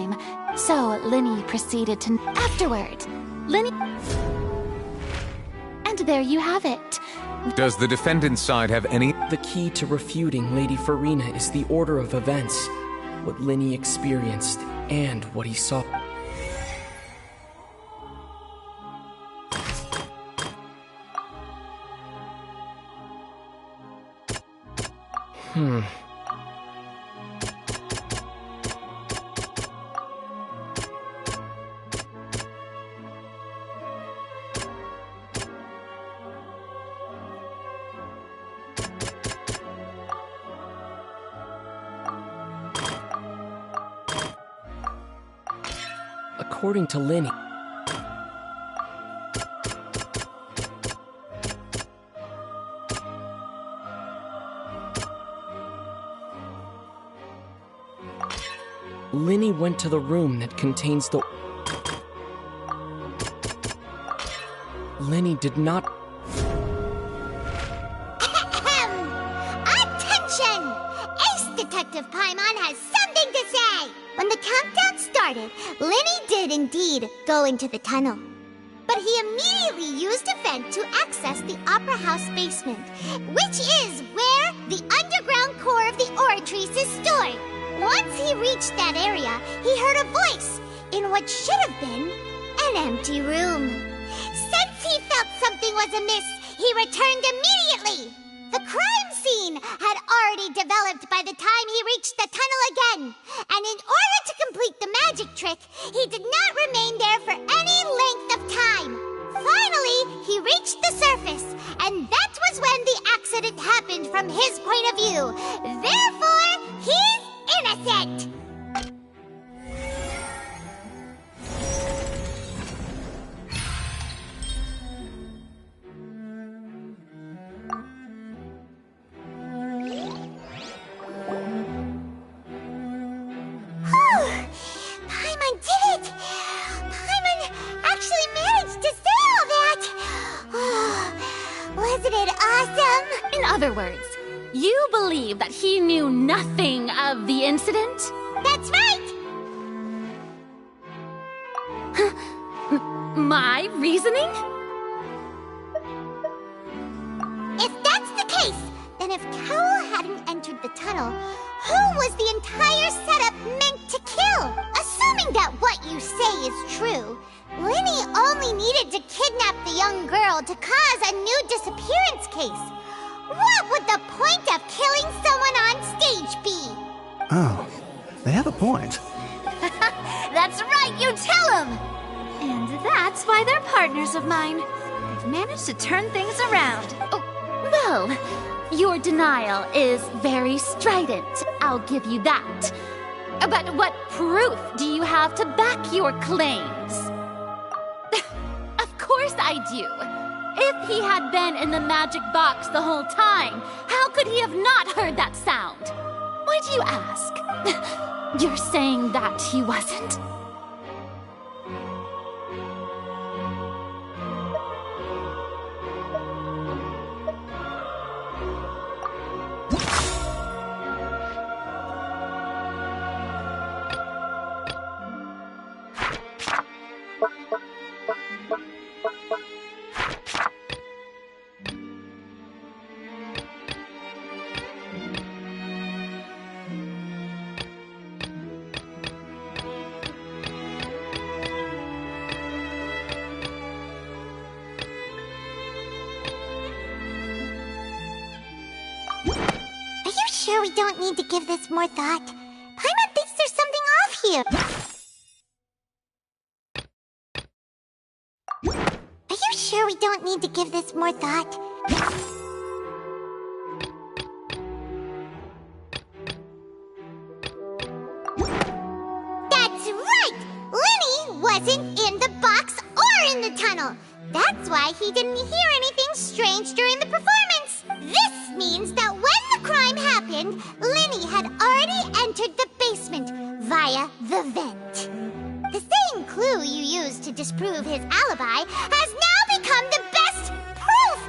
crime. So Linny proceeded to... Afterward, Linny... And there you have it. Does the defendant's side have any... The key to refuting Lady Farina is the order of events, what Linny experienced, and what he saw. According to Linny, Linny went to the room that contains the... Linny did not... Attention! Ace Detective Paimon has something to say! When the countdown started, Linny did indeed go into the tunnel. But he immediately used a vent to access the Opera House basement, which is where the underground core of the Oratrice is stored. Once he reached that area, he heard a voice in what should have been an empty room. Since he felt something was amiss, he returned immediately. The crime scene had already developed by the time he reached the tunnel again, and in order to complete the magic trick, he did not remain there for any length of time. Finally, he reached the surface, and that was when the accident happened from his point of view. Therefore, he's innocent! Paimon did it! Paimon actually managed to say all that! Wasn't it awesome? In other words, you believe that he knew nothing of the incident? That's right! My reasoning? If that's the case, then if Cowell hadn't entered the tunnel, who was the entire setup meant to kill? Assuming that what you say is true, Linny only needed to kidnap the young girl to cause a new disappearance case. What would the point of killing someone on stage be? Oh, they have a point. That's right, you tell him! And that's why they're partners of mine. They've managed to turn things around. Oh, well, your denial is very strident, I'll give you that. But what proof do you have to back your claims? Of course I do. If he had been in the magic box the whole time, how could he have not heard that sound? Why do you ask? You're saying that he wasn't? Sure we don't need to give this more thought. Paimon thinks there's something off here. Are you sure we don't need to give this more thought? That's right! Linny wasn't in the box or in the tunnel. That's why he didn't hear anything strange during the performance. This means that when the crime happened, Linny had already entered the basement via the vent. The same clue you used to disprove his alibi has now become the best proof!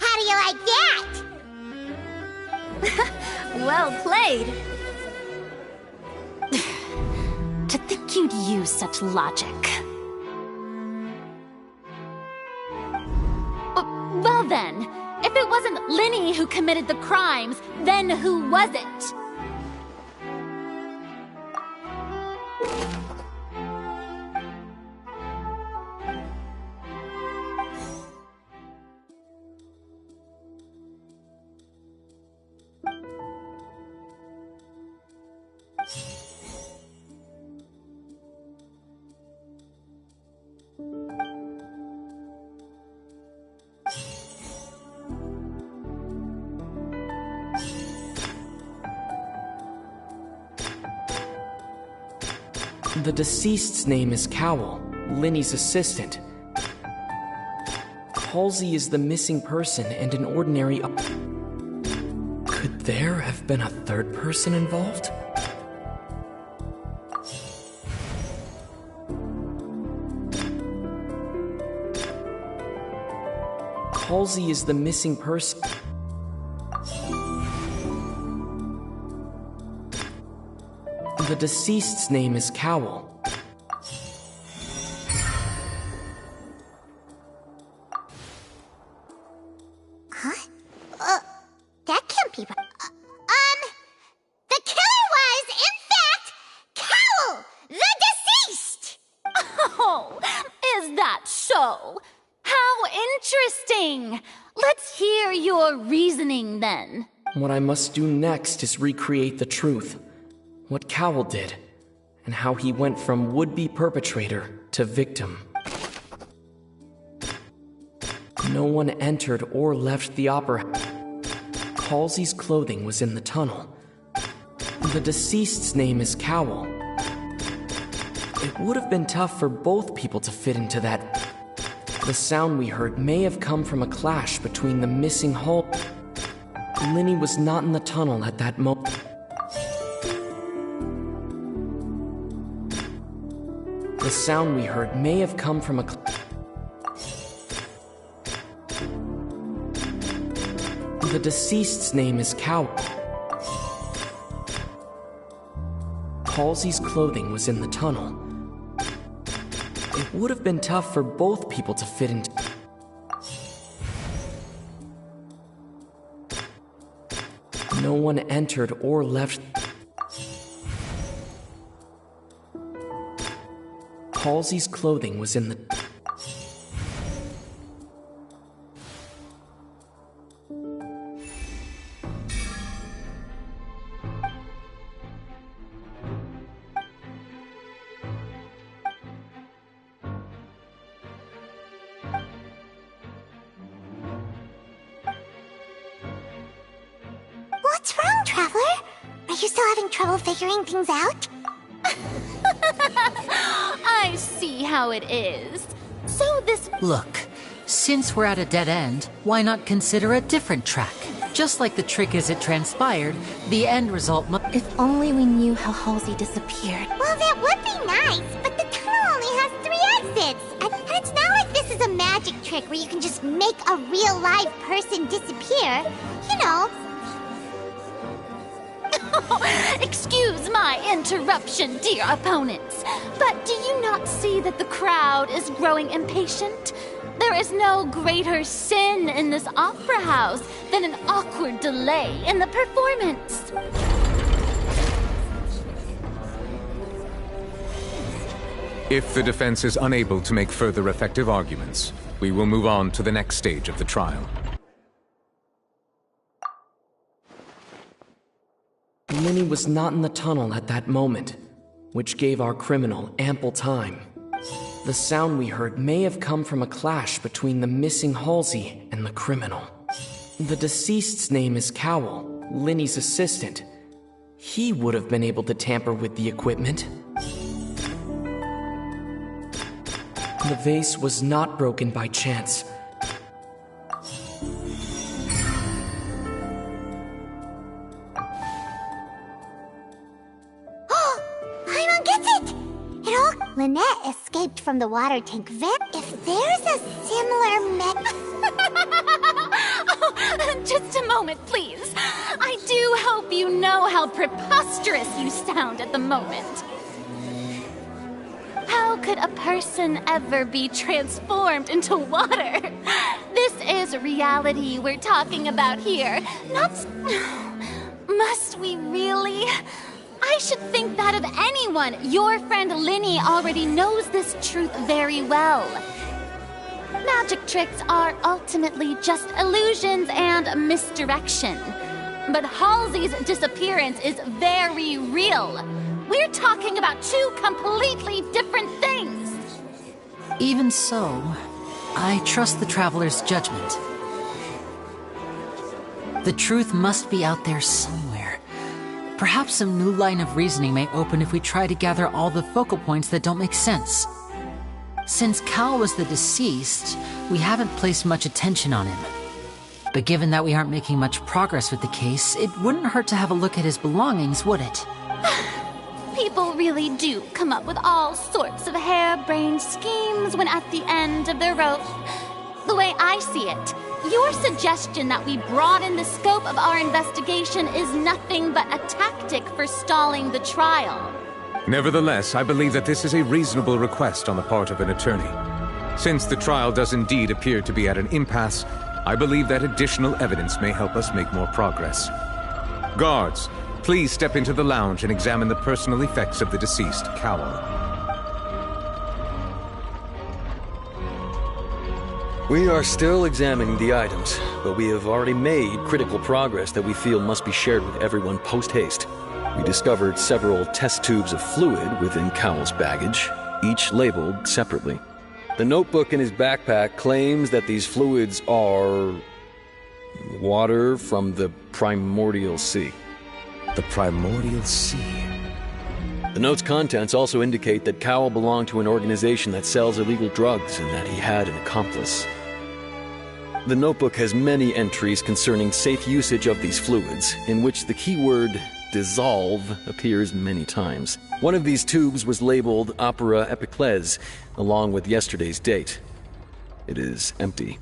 How do you like that? Well played. To think you'd use such logic. Well then, if it wasn't Linny who committed the crimes, then who was it? The deceased's name is Cowell, Linny's assistant. Halsey is the missing person and an ordinary... Could there have been a third person involved? Halsey is the missing person. The deceased's name is Cowell. Huh? That can't be right. The killer was, in fact, Cowell, the deceased! Oh, is that so? How interesting! Let's hear your reasoning then. What I must do next is recreate the truth. What Cowell did, and how he went from would-be perpetrator to victim. No one entered or left the opera. Halsey's clothing was in the tunnel. The deceased's name is Cowell. It would have been tough for both people to fit into that. The sound we heard may have come from a clash between the missing Hal. Linny was not in the tunnel at that moment. The sound we heard may have come from a... The deceased's name is Cowell. Halsey's clothing was in the tunnel. It would have been tough for both people to fit into... No one entered or left... Halsey's clothing was in the... What's wrong, Traveler? Are you still having trouble figuring things out? I see how it is. So this... Look, since we're at a dead end, why not consider a different track? Just like the trick as it transpired, the end result If only we knew how Halsey disappeared. Well, that would be nice, but the tunnel only has 3 exits. And it's not like this is a magic trick where you can just make a real live person disappear. You know. Excuse my interruption, dear opponents, but do you not see that the crowd is growing impatient? There is no greater sin in this opera house than an awkward delay in the performance. If the defense is unable to make further effective arguments, we will move on to the next stage of the trial. Linny was not in the tunnel at that moment, which gave our criminal ample time. The sound we heard may have come from a clash between the missing Halsey and the criminal. The deceased's name is Cowell, Linny's assistant. He would have been able to tamper with the equipment. The vase was not broken by chance. Lynette escaped from the water tank vent. If there's a similar Oh, just a moment, please. I do hope you know how preposterous you sound at the moment. How could a person ever be transformed into water? This is reality we're talking about here, not... Must we really? I should think that of anyone. Your friend Linny already knows this truth very well. Magic tricks are ultimately just illusions and misdirection. But Halsey's disappearance is very real. We're talking about two completely different things. Even so, I trust the Traveler's judgment. The truth must be out there somewhere. Perhaps some new line of reasoning may open if we try to gather all the focal points that don't make sense. Since Cal was the deceased, we haven't placed much attention on him. But given that we aren't making much progress with the case, it wouldn't hurt to have a look at his belongings, would it? People really do come up with all sorts of harebrained schemes when at the end of their rope. The way I see it, your suggestion that we broaden the scope of our investigation is nothing but a tactic for stalling the trial. Nevertheless, I believe that this is a reasonable request on the part of an attorney. Since the trial does indeed appear to be at an impasse, I believe that additional evidence may help us make more progress. Guards, please step into the lounge and examine the personal effects of the deceased, Cowell. We are still examining the items, but we have already made critical progress that we feel must be shared with everyone post-haste. We discovered several test tubes of fluid within Cowell's baggage, each labeled separately. The notebook in his backpack claims that these fluids are... water from the Primordial Sea. The Primordial Sea. The note's contents also indicate that Cowell belonged to an organization that sells illegal drugs and that he had an accomplice. The notebook has many entries concerning safe usage of these fluids, in which the keyword dissolve appears many times. One of these tubes was labeled Opera Epiclese, along with yesterday's date. It is empty.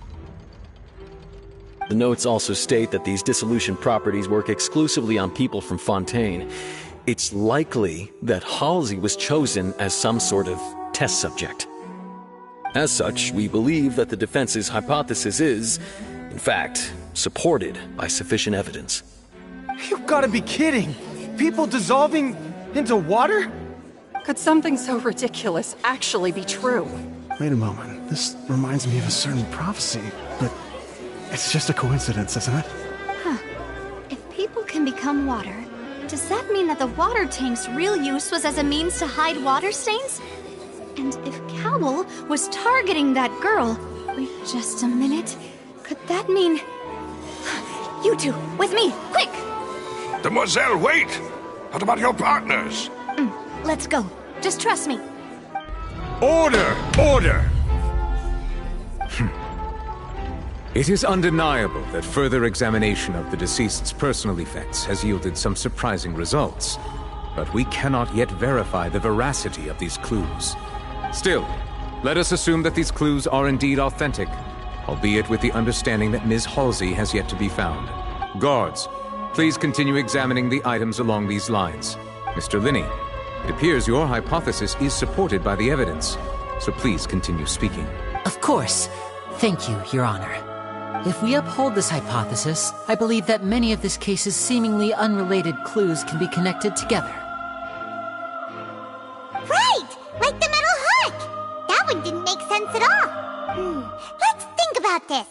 The notes also state that these dissolution properties work exclusively on people from Fontaine. It's likely that Halsey was chosen as some sort of test subject. As such, we believe that the defense's hypothesis is, in fact, supported by sufficient evidence. You've got to be kidding! People dissolving into water? Could something so ridiculous actually be true? Wait a moment. This reminds me of a certain prophecy, but it's just a coincidence, isn't it? Huh. If people can become water, does that mean that the water tank's real use was as a means to hide water stains? And if Cowell was targeting that girl... Wait just a minute. Could that mean... You two, with me, quick! Demoiselle, wait! What about your partners? Let's go. Just trust me. Order! Order! It is undeniable that further examination of the deceased's personal effects has yielded some surprising results, but we cannot yet verify the veracity of these clues. Still, let us assume that these clues are indeed authentic, albeit with the understanding that Ms. Halsey has yet to be found. Guards, please continue examining the items along these lines. Mr. Linney, it appears your hypothesis is supported by the evidence, so please continue speaking. Of course. Thank you, Your Honor. If we uphold this hypothesis, I believe that many of this case's seemingly unrelated clues can be connected together. Right! Like the metal hook! That one didn't make sense at all. Let's think about this.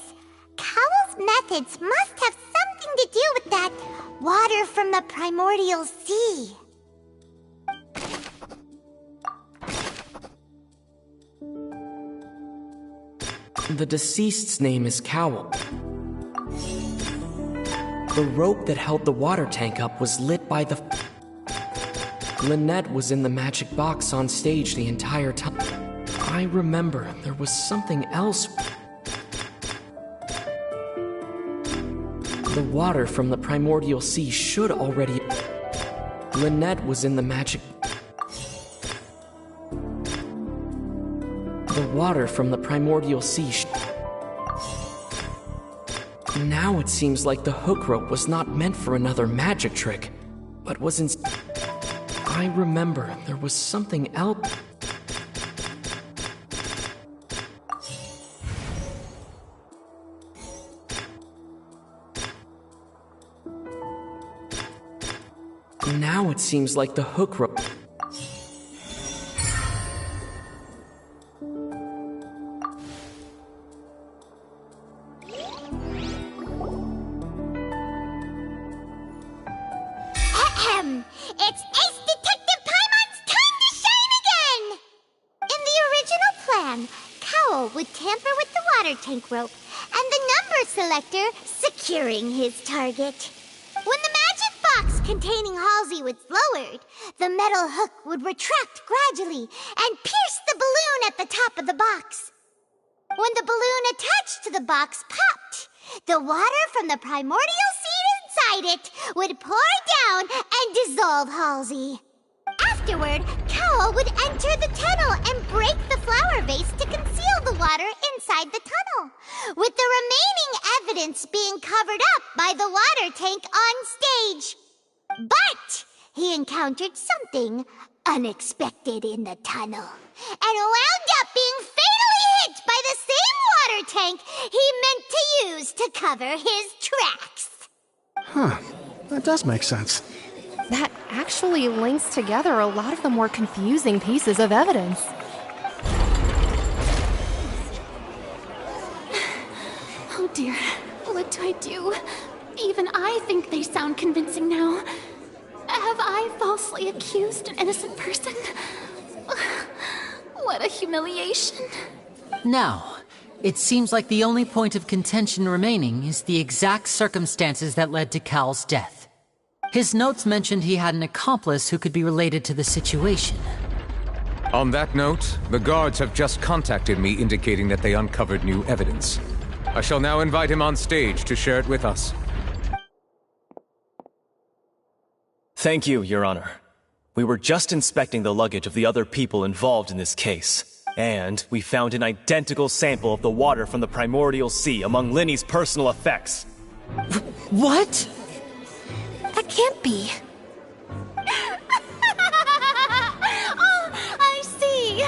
Cowell's methods must have something to do with that water from the Primordial Sea. The deceased's name is Cowell. The rope that held the water tank up was lit by the... Lynette was in the magic box on stage the entire time. I remember there was something else. The water from the Primordial Sea should already... Lynette was in the magic... The water from the Primordial Sea Now it seems like the hook rope was not meant for another magic trick, but was I remember there was something else. Now it seems like the hook rope. It's Ace Detective Paimon's time to shine again! In the original plan, Cowl would tamper with the water tank rope and the number selector securing his target. When the magic box containing Halsey was lowered, the metal hook would retract gradually and pierce the balloon at the top of the box. When the balloon attached to the box popped, the water from the primordial seed inside it would pour down and dissolve Halsey. Afterward, Cowl would enter the tunnel and break the flower vase to conceal the water inside the tunnel, with the remaining evidence being covered up by the water tank on stage. But he encountered something unexpected in the tunnel and wound up being fatally hit by the same water tank he meant to use to cover his tracks. Huh. That does make sense. That actually links together a lot of the more confusing pieces of evidence. Oh dear, what do I do? Even I think they sound convincing now. Have I falsely accused an innocent person? What a humiliation. Now, it seems like the only point of contention remaining is the exact circumstances that led to Cal's death. His notes mentioned he had an accomplice who could be related to the situation. On that note, the guards have just contacted me indicating that they uncovered new evidence. I shall now invite him on stage to share it with us. Thank you, Your Honor. We were just inspecting the luggage of the other people involved in this case, and we found an identical sample of the water from the primordial sea among Linny's personal effects. What? That can't be. Oh, I see.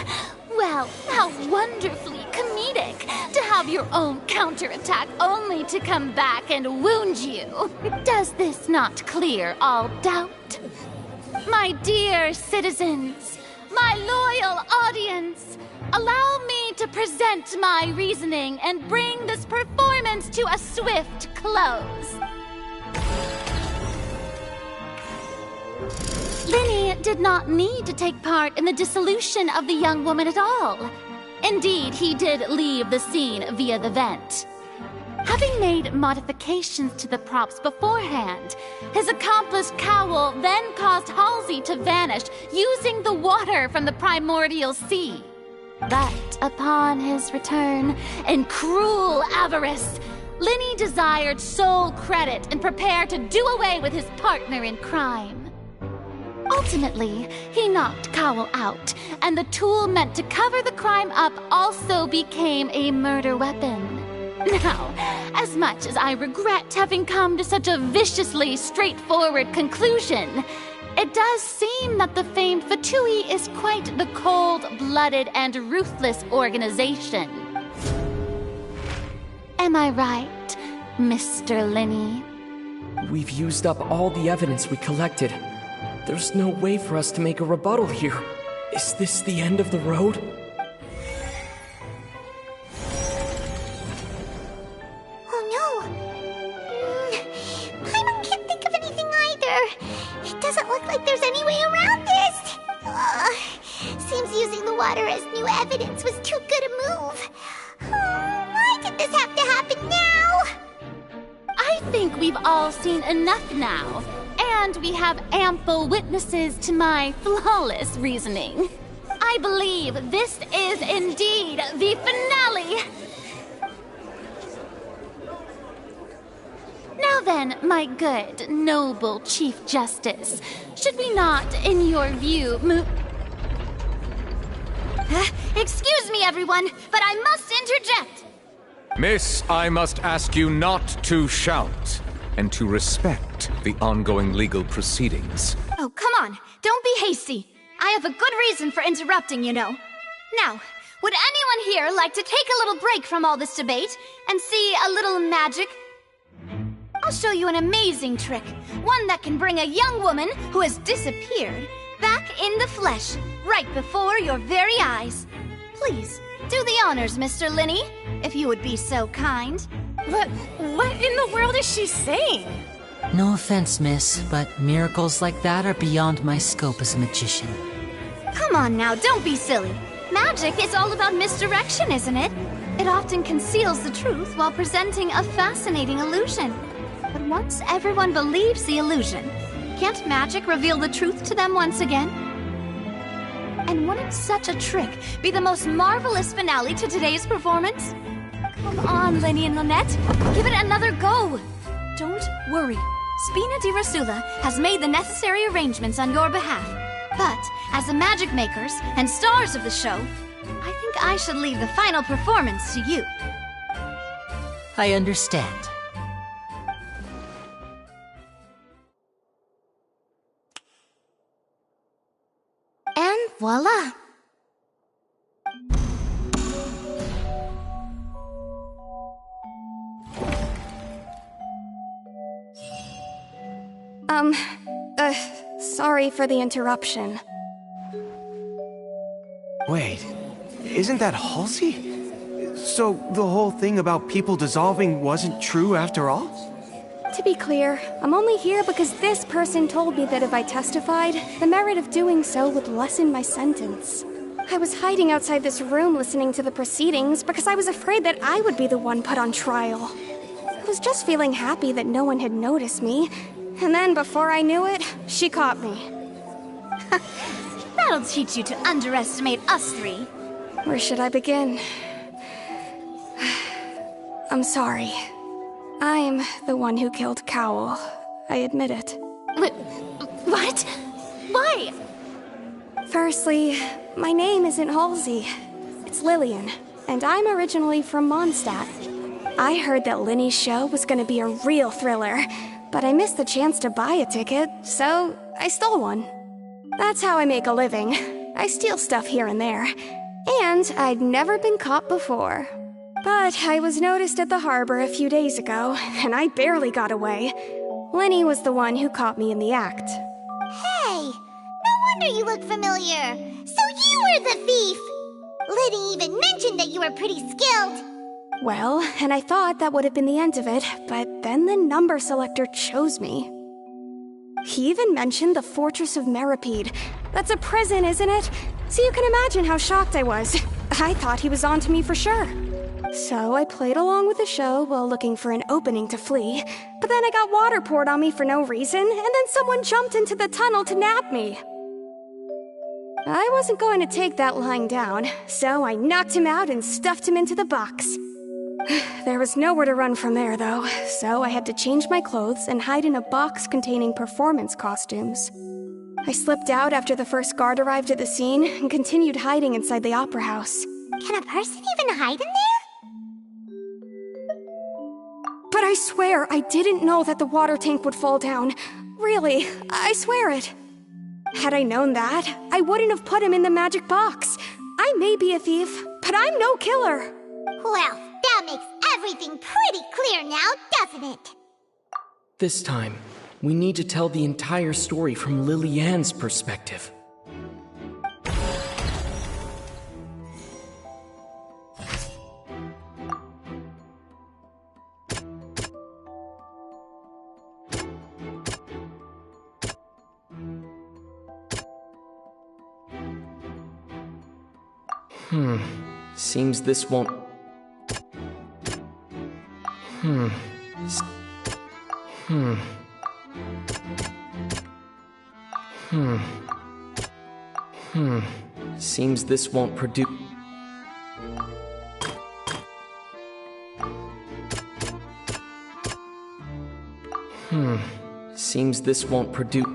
Well, how wonderfully comedic to have your own counterattack only to come back and wound you. Does this not clear all doubt? My dear citizens, my loyal audience, allow me to present my reasoning and bring this performance to a swift close. Linny did not need to take part in the dissolution of the young woman at all. Indeed, he did leave the scene via the vent. Having made modifications to the props beforehand, his accomplice Cowl then caused Halsey to vanish using the water from the primordial sea. But upon his return, in cruel avarice, Linny desired sole credit and prepared to do away with his partner in crime. Ultimately, he knocked Cowl out, and the tool meant to cover the crime up also became a murder weapon. Now, as much as I regret having come to such a viciously straightforward conclusion, it does seem that the famed Fatui is quite the cold-blooded and ruthless organization. Am I right, Mr. Linny? We've used up all the evidence we collected. There's no way for us to make a rebuttal here. Is this the end of the road? Oh no! Paimon can't think of anything either. It doesn't look like there's any way around this. Seems using the water as new evidence was too good a move. Why did this have to happen now? I think we've all seen enough now. And we have ample witnesses to my flawless reasoning. I believe this is indeed the finale. Now then, my good, noble Chief Justice, should we not, in your view, move... Excuse me, everyone, but I must interject. Miss, I must ask you not to shout, and to respect the ongoing legal proceedings. Oh, come on. Don't be hasty. I have a good reason for interrupting, you know. Now, would anyone here like to take a little break from all this debate and see a little magic? I'll show you an amazing trick. One that can bring a young woman who has disappeared back in the flesh, right before your very eyes. Please, do the honors, Mr. Linny, if you would be so kind. What in the world is she saying? No offense, miss, but miracles like that are beyond my scope as a magician. Come on now, don't be silly. Magic is all about misdirection, isn't it? It often conceals the truth while presenting a fascinating illusion. But once everyone believes the illusion, can't magic reveal the truth to them once again? And wouldn't such a trick be the most marvelous finale to today's performance? Come on, Linny and Lynette, give it another go. Don't worry, Spina di Rasula has made the necessary arrangements on your behalf. But as the magic makers and stars of the show, I think I should leave the final performance to you. I understand. And voila! Sorry for the interruption. Wait, isn't that Halsey? So the whole thing about people dissolving wasn't true after all? To be clear, I'm only here because this person told me that if I testified, the merit of doing so would lessen my sentence. I was hiding outside this room listening to the proceedings because I was afraid that I would be the one put on trial. I was just feeling happy that no one had noticed me, and then before I knew it, she caught me. That'll teach you to underestimate us three. Where should I begin? I'm sorry. I'm the one who killed Cowell. I admit it. What? Why? Firstly, my name isn't Halsey. It's Lillian, and I'm originally from Mondstadt. I heard that Linny's show was gonna be a real thriller, but I missed the chance to buy a ticket, so I stole one. That's how I make a living. I steal stuff here and there. And I'd never been caught before. But I was noticed at the harbor a few days ago, and I barely got away. Linny was the one who caught me in the act. Hey! No wonder you look familiar! So you were the thief! Liddy even mentioned that you were pretty skilled! Well, and I thought that would have been the end of it, but then the number selector chose me. He even mentioned the Fortress of Meripede. That's a prison, isn't it? So you can imagine how shocked I was. I thought he was on to me for sure. So I played along with the show while looking for an opening to flee, but then I got water poured on me for no reason, and then someone jumped into the tunnel to nab me. I wasn't going to take that lying down, so I knocked him out and stuffed him into the box. There was nowhere to run from there, though, so I had to change my clothes and hide in a box containing performance costumes. I slipped out after the first guard arrived at the scene and continued hiding inside the opera house. Can a person even hide in there? But I swear I didn't know that the water tank would fall down. Really, I swear it. Had I known that, I wouldn't have put him in the magic box. I may be a thief, but I'm no killer. Well, that makes everything pretty clear now, doesn't it? This time, we need to tell the entire story from Lily-Ann's perspective. Seems this won't... Seems this won't produce... Seems this won't produce...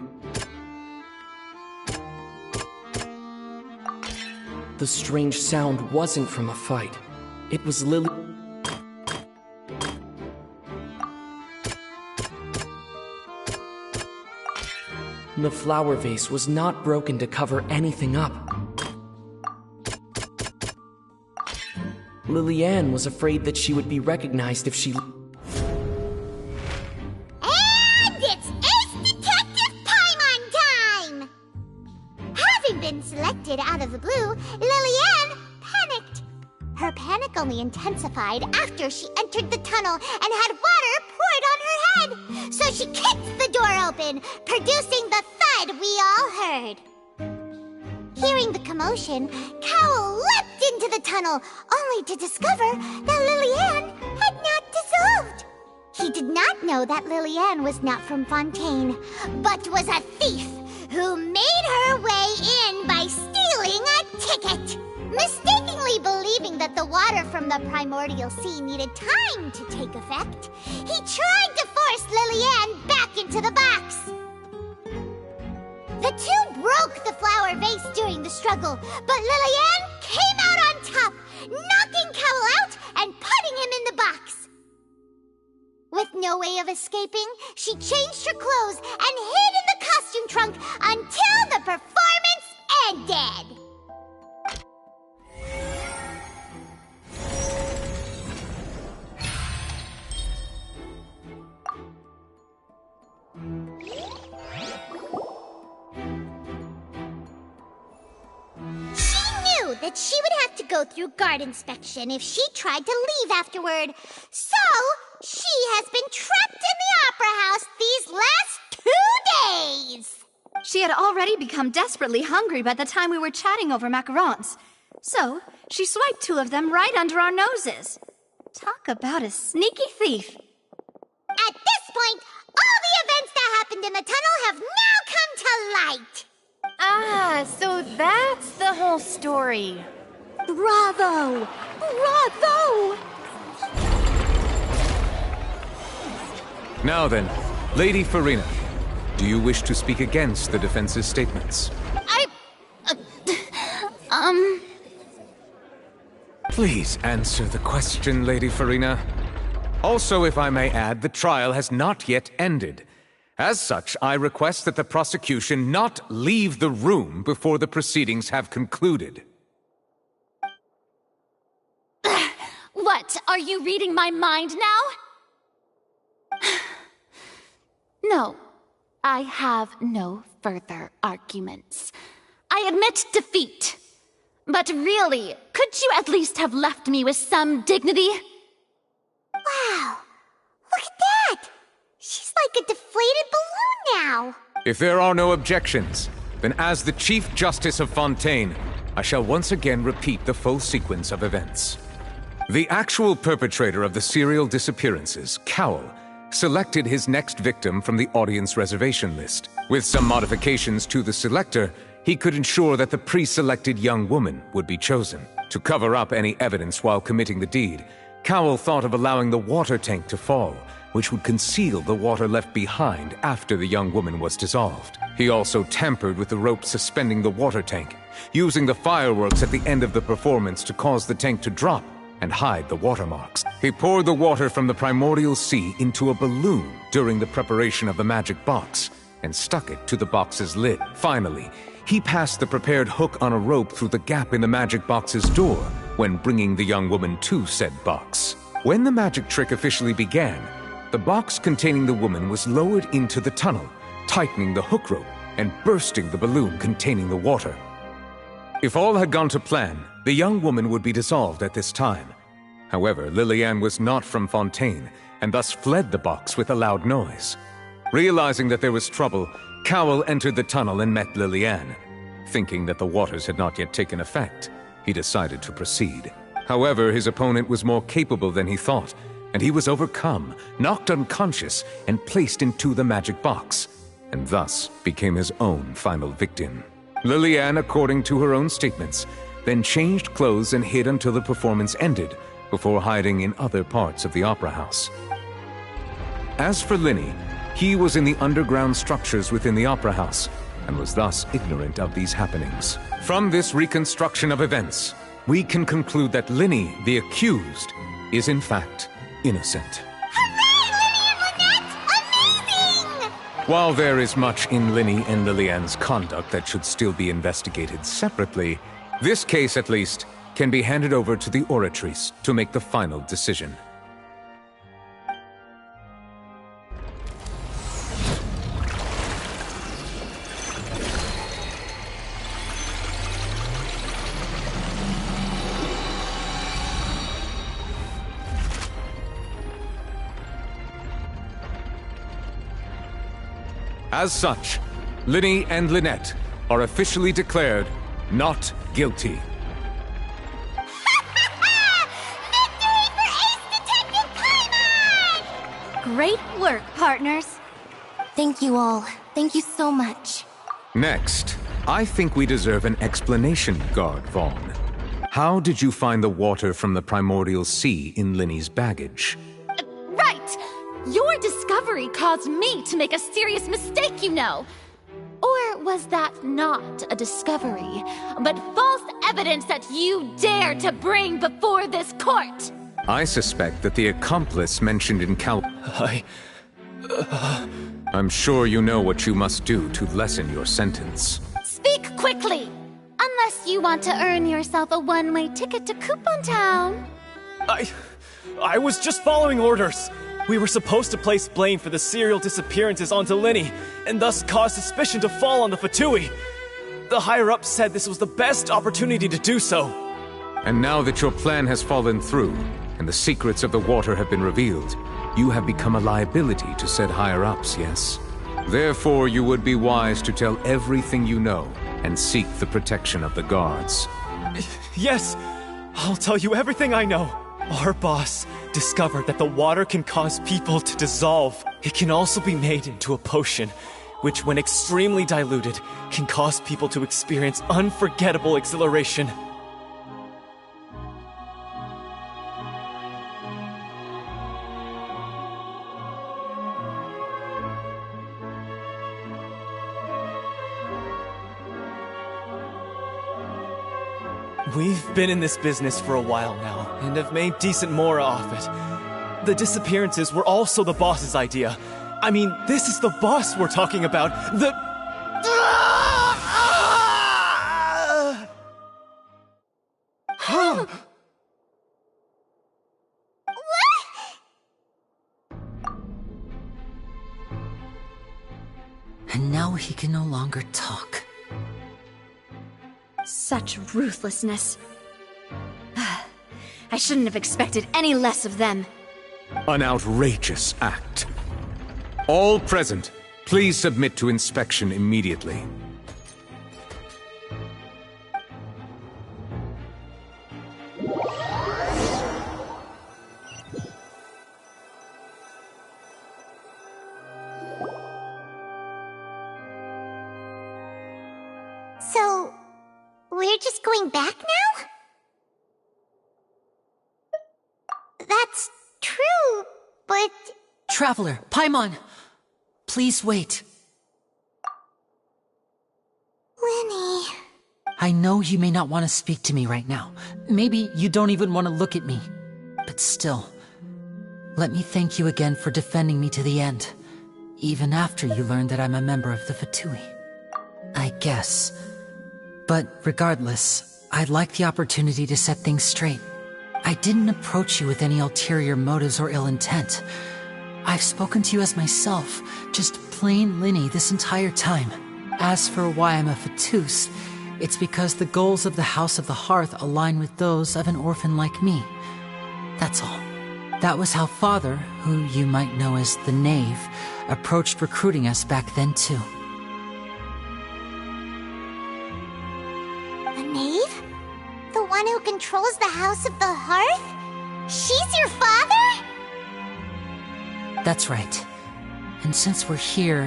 The strange sound wasn't from a fight. It was Lily... The flower vase was not broken to cover anything up. Lily-Ann was afraid that she would be recognized if she... selected out of the blue, Lillian panicked. Her panic only intensified after she entered the tunnel and had water poured on her head. So she kicked the door open, producing the thud we all heard. Hearing the commotion, Cowell leapt into the tunnel, only to discover that Lillian had not dissolved. He did not know that Lillian was not from Fontaine, but was a thief who made her way in by stealing a ticket. Mistakenly believing that the water from the primordial sea needed time to take effect, he tried to force Lillian back into the box. The two broke the flower vase during the struggle, but Lillian came out on top, knocking Cowell out and putting him in the box. With no way of escaping, she changed her clothes and hid in the costume trunk until the performance ended. That she would have to go through guard inspection if she tried to leave afterward. So, she has been trapped in the Opera House these last 2 days. She had already become desperately hungry by the time we were chatting over macarons. So, she swiped 2 of them right under our noses. Talk about a sneaky thief. At this point, all the events that happened in the tunnel have now come to light. Ah, so that's the whole story. Bravo! Bravo! Now then, Lady Farina, do you wish to speak against the defense's statements? Please answer the question, Lady Farina. Also, if I may add, the trial has not yet ended. As such, I request that the prosecution not leave the room before the proceedings have concluded. What? Are you reading my mind now? No, I have no further arguments. I admit defeat. But really, could you at least have left me with some dignity? Wow, look at that! She's like a deflated balloon now. If there are no objections, then as the Chief Justice of Fontaine, I shall once again repeat the full sequence of events. The actual perpetrator of the serial disappearances, Cowell, selected his next victim from the audience reservation list. With some modifications to the selector, he could ensure that the pre-selected young woman would be chosen. To cover up any evidence while committing the deed, Cowell thought of allowing the water tank to fall, which would conceal the water left behind after the young woman was dissolved. He also tampered with the rope suspending the water tank, using the fireworks at the end of the performance to cause the tank to drop and hide the watermarks. He poured the water from the primordial sea into a balloon during the preparation of the magic box and stuck it to the box's lid. Finally, he passed the prepared hook on a rope through the gap in the magic box's door when bringing the young woman to said box. When the magic trick officially began, the box containing the woman was lowered into the tunnel, tightening the hook rope and bursting the balloon containing the water. If all had gone to plan, the young woman would be dissolved at this time. However, Lillian was not from Fontaine, and thus fled the box with a loud noise. Realizing that there was trouble, Cowell entered the tunnel and met Lillian. Thinking that the waters had not yet taken effect, he decided to proceed. However, his opponent was more capable than he thought, and he was overcome, knocked unconscious, and placed into the magic box, and thus became his own final victim. Lillian, according to her own statements, then changed clothes and hid until the performance ended, before hiding in other parts of the opera house. As for Linny, he was in the underground structures within the opera house, and was thus ignorant of these happenings. From this reconstruction of events, we can conclude that Linny, the accused, is in fact innocent. While there is much in Linny and Lillian's conduct that should still be investigated separately, this case, at least, can be handed over to the Oratrice to make the final decision. As such, Linny and Lynette are officially declared not guilty. Victory for Ace Detective Paimon! Great work, partners. Thank you all. Thank you so much. Next, I think we deserve an explanation, Guard Vaughn. How did you find the water from the primordial sea in Linny's baggage? Right! Your discovery caused me to make a serious mistake, you know. Or was that not a discovery, but false evidence that you dared to bring before this court? I suspect that the accomplice mentioned in I'm sure you know what you must do to lessen your sentence. Speak quickly! Unless you want to earn yourself a one-way ticket to Coupon Town. I was just following orders. We were supposed to place blame for the serial disappearances onto Linny, and thus cause suspicion to fall on the Fatui. The higher-ups said this was the best opportunity to do so. And now that your plan has fallen through, and the secrets of the water have been revealed, you have become a liability to said higher-ups, yes? Therefore, you would be wise to tell everything you know, and seek the protection of the guards. Yes, I'll tell you everything I know. Our boss discovered that the water can cause people to dissolve. It can also be made into a potion, which when extremely diluted, can cause people to experience unforgettable exhilaration. We've been in this business for a while now, and have made decent mora off it. The disappearances were also the boss's idea. I mean, this is the boss we're talking about. And now he can no longer talk. Such ruthlessness. I shouldn't have expected any less of them. An outrageous act. All present, please submit to inspection immediately. So, we're just going back now? That's true, but... Traveler, Paimon! Please wait. Linny... I know you may not want to speak to me right now. Maybe you don't even want to look at me. But still, let me thank you again for defending me to the end. Even after you learned that I'm a member of the Fatui. I guess. But regardless, I'd like the opportunity to set things straight. I didn't approach you with any ulterior motives or ill intent. I've spoken to you as myself, just plain Linny this entire time. As for why I'm a Fatus, it's because the goals of the House of the Hearth align with those of an orphan like me. That's all. That was how Father, who you might know as the Knave, approached recruiting us back then too. The Knave? The one who controls the House of the Hearth? She's your father? That's right. And since we're here,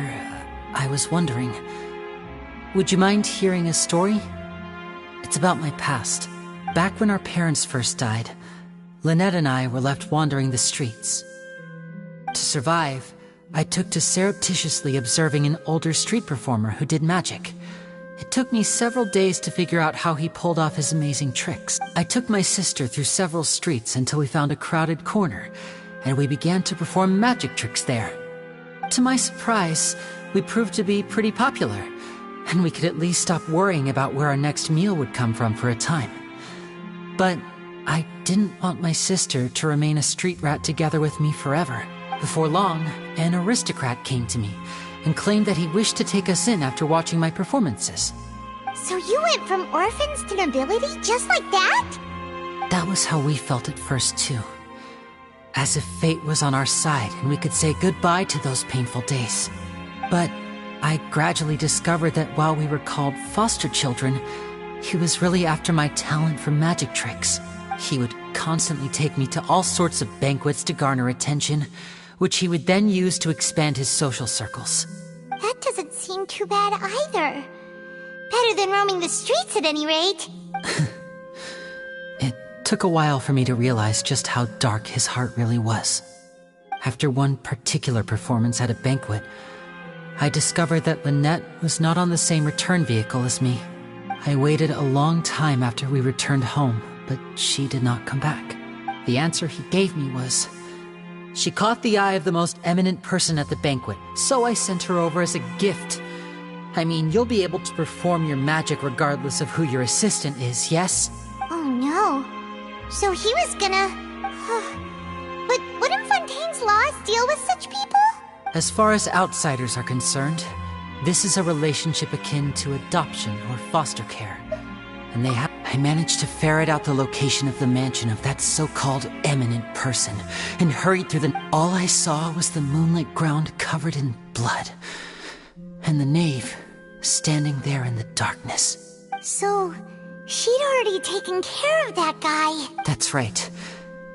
I was wondering, would you mind hearing a story? It's about my past. Back when our parents first died, Lynette and I were left wandering the streets. To survive, I took to surreptitiously observing an older street performer who did magic. It took me several days to figure out how he pulled off his amazing tricks. I took my sister through several streets until we found a crowded corner, and we began to perform magic tricks there. To my surprise, we proved to be pretty popular, and we could at least stop worrying about where our next meal would come from for a time. But I didn't want my sister to remain a street rat together with me forever. Before long, an aristocrat came to me and claimed that he wished to take us in after watching my performances. So you went from orphans to nobility just like that? That was how we felt at first too. As if fate was on our side and we could say goodbye to those painful days. But I gradually discovered that while we were called foster children, he was really after my talent for magic tricks. He would constantly take me to all sorts of banquets to garner attention, which he would then use to expand his social circles. That doesn't seem too bad either. Better than roaming the streets at any rate. It took a while for me to realize just how dark his heart really was. After one particular performance at a banquet, I discovered that Lynette was not on the same return vehicle as me. I waited a long time after we returned home, but she did not come back. The answer he gave me was, she caught the eye of the most eminent person at the banquet, so I sent her over as a gift. I mean, you'll be able to perform your magic regardless of who your assistant is, yes? Oh no. So he was gonna... But wouldn't Fontaine's laws deal with such people? As far as outsiders are concerned, this is a relationship akin to adoption or foster care. And I managed to ferret out the location of the mansion of that so-called eminent person, and hurried through the... All I saw was the moonlit ground covered in blood, and the knave standing there in the darkness. So, she'd already taken care of that guy. That's right.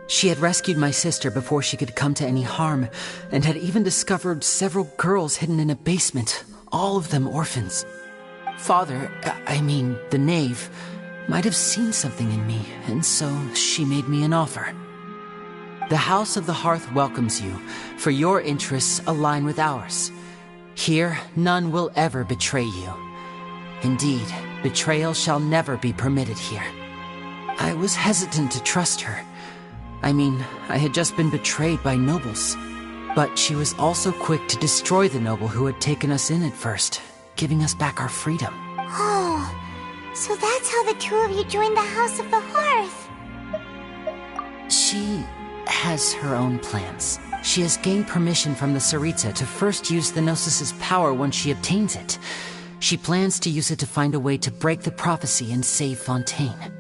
She had rescued my sister before she could come to any harm, and had even discovered several girls hidden in a basement, all of them orphans. Father, the knave, might have seen something in me, and so she made me an offer. The House of the Hearth welcomes you, for your interests align with ours. Here, none will ever betray you. Indeed, betrayal shall never be permitted here. I was hesitant to trust her. I had just been betrayed by nobles. But she was also quick to destroy the noble who had taken us in at first, giving us back our freedom. Oh, so that's how the two of you joined the House of the Hearth. She has her own plans. She has gained permission from the Tsaritsa to first use the Gnosis' power once she obtains it. She plans to use it to find a way to break the prophecy and save Fontaine.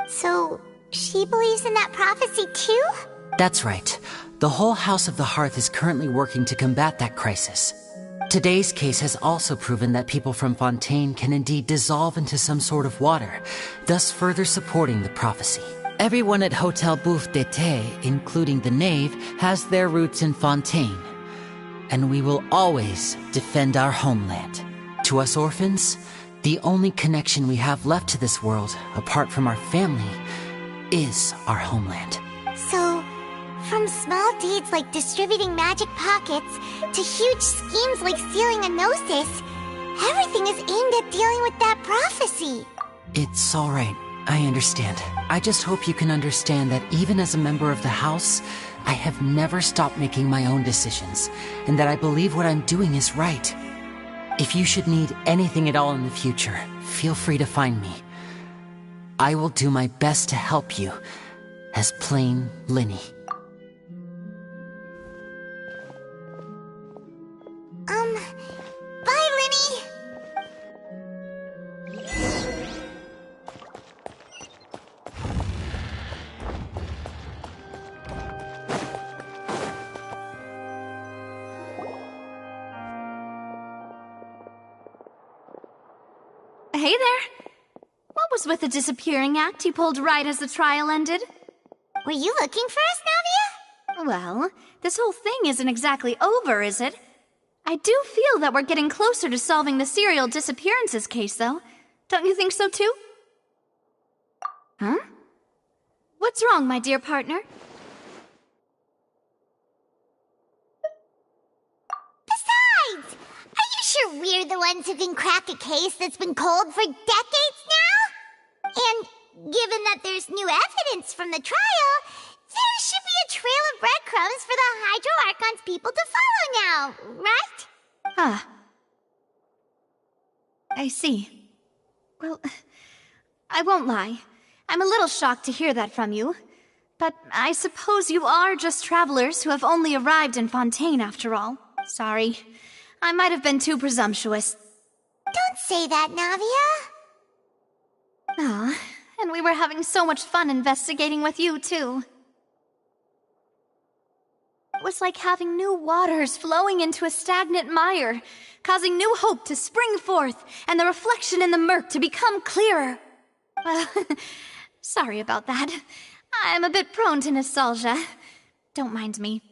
So, she believes in that prophecy too? That's right. The whole House of the Hearth is currently working to combat that crisis. Today's case has also proven that people from Fontaine can indeed dissolve into some sort of water, thus further supporting the prophecy. Everyone at Hotel Bouffe d'été, including the knave, has their roots in Fontaine. And we will always defend our homeland. To us orphans, the only connection we have left to this world, apart from our family, is our homeland. So, from small deeds like distributing magic pockets to huge schemes like stealing a Gnosis, everything is aimed at dealing with that prophecy. It's all right. I understand. I just hope you can understand that even as a member of the House, I have never stopped making my own decisions, and that I believe what I'm doing is right. If you should need anything at all in the future, feel free to find me. I will do my best to help you, as plain Linny. Bye, Linny! Hey there! What was with the disappearing act you pulled right as the trial ended? Were you looking for us, Navia? Well, this whole thing isn't exactly over, is it? I do feel that we're getting closer to solving the serial disappearances case, though. Don't you think so, too? Huh? What's wrong, my dear partner? Besides, are you sure we're the ones who can crack a case that's been cold for decades now? And given that there's new evidence from the trial, there should be a trail of breadcrumbs for the Hydro Archon's people to follow now, right? Ah. I see. Well, I won't lie. I'm a little shocked to hear that from you. But I suppose you are just travelers who have only arrived in Fontaine after all. Sorry. I might have been too presumptuous. Don't say that, Navia. Ah, and we were having so much fun investigating with you, too. was like having new waters flowing into a stagnant mire, causing new hope to spring forth, and the reflection in the murk to become clearer. Well, sorry about that. I'm a bit prone to nostalgia. Don't mind me.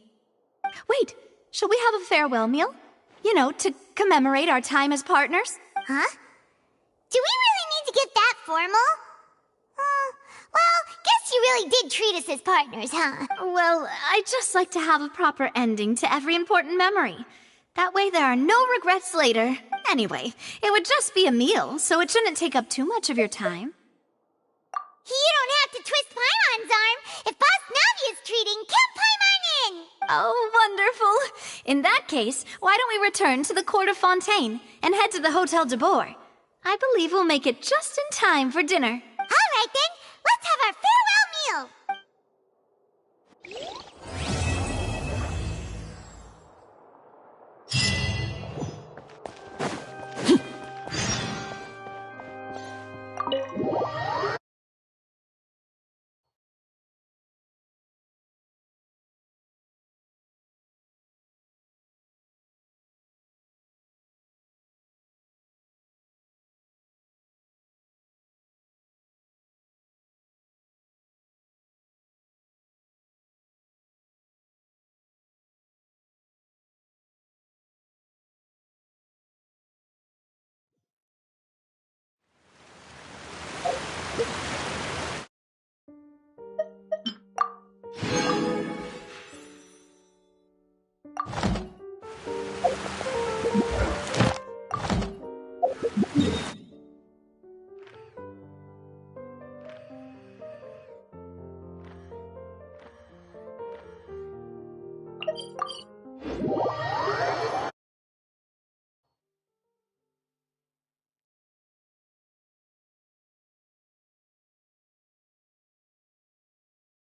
Wait, shall we have a farewell meal? You know, to commemorate our time as partners? Huh? Do we really need to get that formal? Well, guess you really did treat us as partners, huh? Well, I'd just like to have a proper ending to every important memory. That way there are no regrets later. Anyway, it would just be a meal, so it shouldn't take up too much of your time. You don't have to twist Paimon's arm. If Boss Navi is treating, count Paimon in! Oh, wonderful. In that case, why don't we return to the Court of Fontaine and head to the Hotel de Boer? I believe we'll make it just in time for dinner.